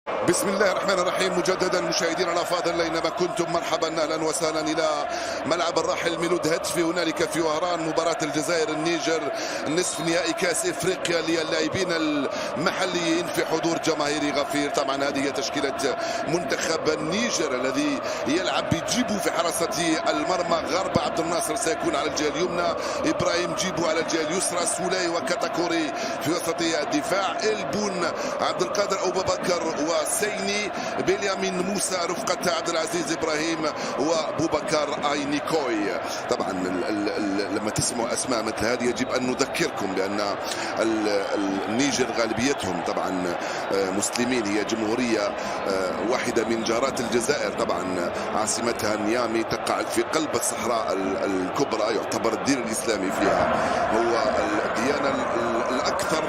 بسم الله الرحمن الرحيم. مجددا مشاهدينا الافاضل اينما كنتم، مرحبا اهلا وسهلا الى ملعب الراحل ميلود هتفي هنالك في وهران، مباراه الجزائر النيجر نصف نهائي كاس افريقيا للاعبين المحليين في حضور جماهيري غفير. طبعا هذه هي تشكيله منتخب النيجر الذي يلعب بجيبو في حراسه المرمى. غرب عبد الناصر سيكون على الجهه اليمنى، ابراهيم جيبو على الجهه اليسرى، سولاي وكاتاكوري في وسط الدفاع، البون عبد القادر ابو بكر سيني، بنيامين موسى رفقة عبد العزيز ابراهيم وبوبكر اينيكوي. طبعا لما تسمعوا اسماء مثل هذه يجب ان نذكركم بان النيجر غالبيتهم طبعا مسلمين. هي جمهوريه واحده من جارات الجزائر، طبعا عاصمتها نيامي تقع في قلب الصحراء الكبرى. يعتبر الدين الاسلامي فيها هو الديانه الاكثر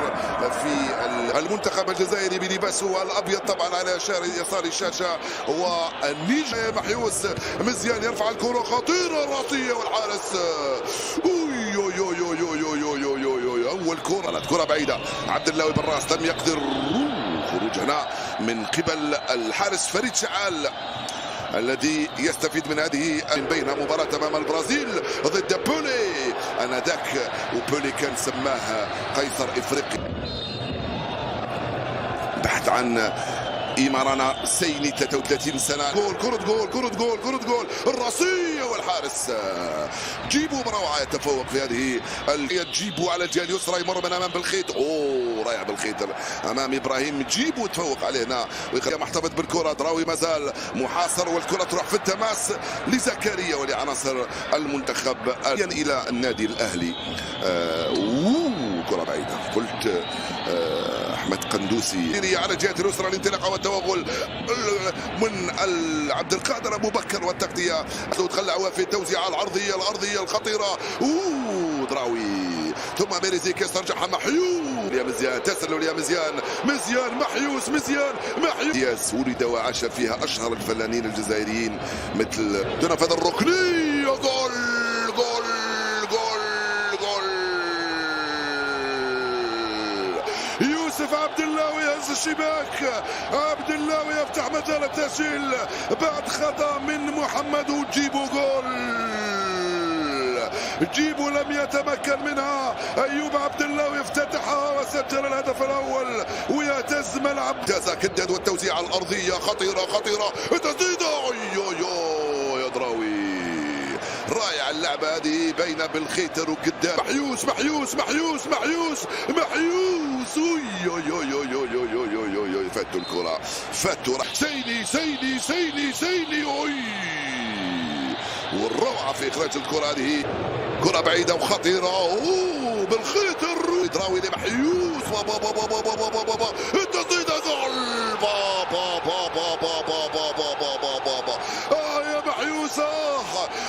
في المنتخب الجزائري بلباسه الابيض طبعا على يسار الشاشه. والنيجر محيوس مزيان يرفع الكره خطيره راسيه، والحارس اول كره بعيده. عبد الله بالراس لم يقدر خروج هنا من قبل الحارس فريد شعال الذي يستفيد من هذه من بينها مباراة امام البرازيل ضد بولي انذاك، وبولي كان سماه قيصر افريقيا. بحث عن إيمارانا سيني 33 سنة. جول، كرة جول الراسية، والحارس جيبو بروعة يتفوق في هذه جيبو على الجهة اليسرى، يمر من أمام بالخيط. رايح بالخيط أمام إبراهيم. جيبو تفوق عليه هنا محتفظ بالكرة. دراوي مازال محاصر، والكرة تروح في التماس لزكريا ولعناصر المنتخب إلى النادي الأهلي. كرة بعيدة، قلت احمد قندوسي على الجهه اليسرى، الانطلاقه والتوغل من عبد القادر ابو بكر والتغطيه. تخلع في التوزيعه الارضيه الخطيره. دراوي ثم ميريزيك يسترجعها محيوس يا مزيان، تسلل يا مزيان محيوس دياز ولد وعاش فيها اشهر الفنانين الجزائريين مثل تنفذ الركنيه. جول يوسف عبد الله ويهز الشباك. عبد الله ويفتح مجال التسجيل بعد خطأ من محمد وجيبو. جول جيبو لم يتمكن منها. ايوب عبد الله يفتتحها وسجل الهدف الاول ويهتز ملعب جازا كداد، والتوزيع الارضيه خطيره تسديده يا دراوي. رائع اللعبه هذه بين بالخيتر وقدام. محيوس فاتوا الكره، سيني والروعه في اخراج الكره. هذه كره بعيده وخطيره بالخيتر. دراوي لمحيوس التسديده. جول يا محيوس،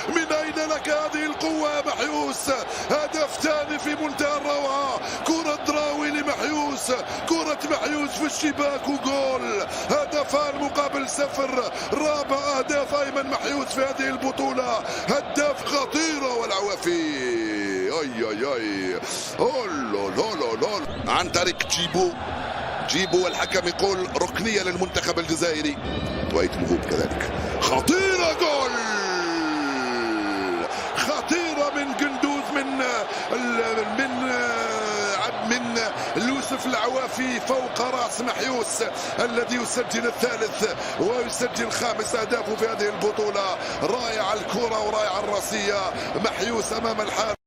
من اين لك هذه القوه يا محيوس؟ هدف ثاني في منتهى الروعه. كره دراوي لمحيوس، كره محيوس في الشباك وجول. هدفان مقابل 0. رابع اهداف ايمن محيوس في هذه البطوله. هداف خطيره والعوافي. عن طريق جيبو والحكم يقول ركنيه للمنتخب الجزائري. وايت مهوب كذلك خطيره. جول خطيره من قندوز من يوسف العوافي فوق راس محيوس الذي يسجل الثالث ويسجل 5 أهداف في هذه البطوله. رائع الكره ورائع الراسيه. محيوس امام الحارس.